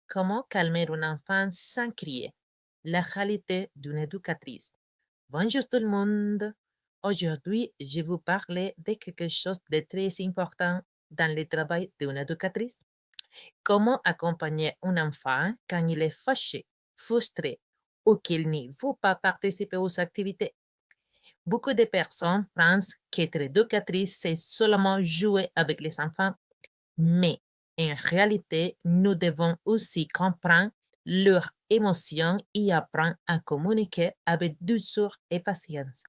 Comment calmer un enfant sans crier? La réalité d'une éducatrice. Bonjour tout le monde. Aujourd'hui, je vais vous parler de quelque chose de très important dans le travail d'une éducatrice. Comment accompagner un enfant quand il est fâché, frustré ou qu'il ne veut pas participer aux activités. Beaucoup de personnes pensent qu'être éducatrice, c'est seulement jouer avec les enfants, mais en réalité, nous devons aussi comprendre leurs émotions et apprendre à communiquer avec douceur et patience.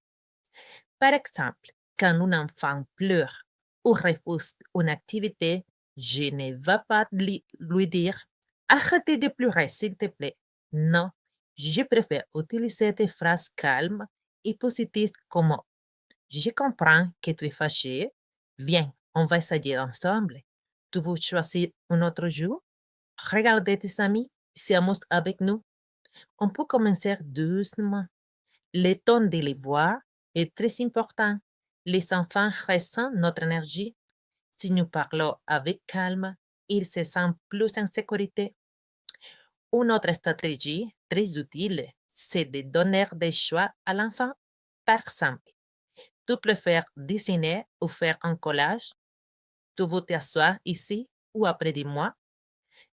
Par exemple, quand un enfant pleure ou refuse une activité, je ne vais pas lui dire arrêtez de pleurer, s'il te plaît. Non, je préfère utiliser des phrases calmes et positives comme je comprends que tu es fâché. Viens, on va essayer ensemble. Tu veux choisir un autre jour? Regardez tes amis, s'amusent avec nous. On peut commencer doucement. Le ton de les voix est très important. Les enfants ressentent notre énergie. Si nous parlons avec calme, ils se sentent plus en sécurité. Une autre stratégie très utile, c'est de donner des choix à l'enfant. Par exemple, tu préfères dessiner ou faire un collage? Tu veux t'asseoir ici ou après de moi?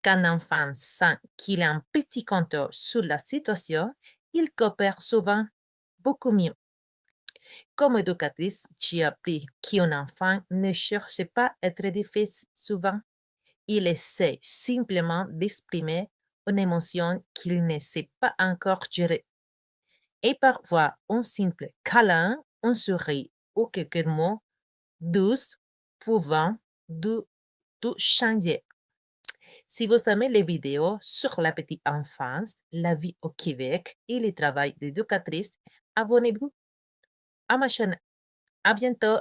Quand l'enfant sent qu'il a un petit contrôle sur la situation, il coopère souvent beaucoup mieux. Comme éducatrice, j'ai appris qu'un enfant ne cherche pas à être difficile souvent. Il essaie simplement d'exprimer une émotion qu'il ne sait pas encore gérer. Et parfois, un simple câlin, un sourire ou quelques mots douces pouvant tout changer. Si vous aimez les vidéos sur la petite enfance, la vie au Québec et le travail d'éducatrice, abonnez-vous à ma chaîne. À bientôt!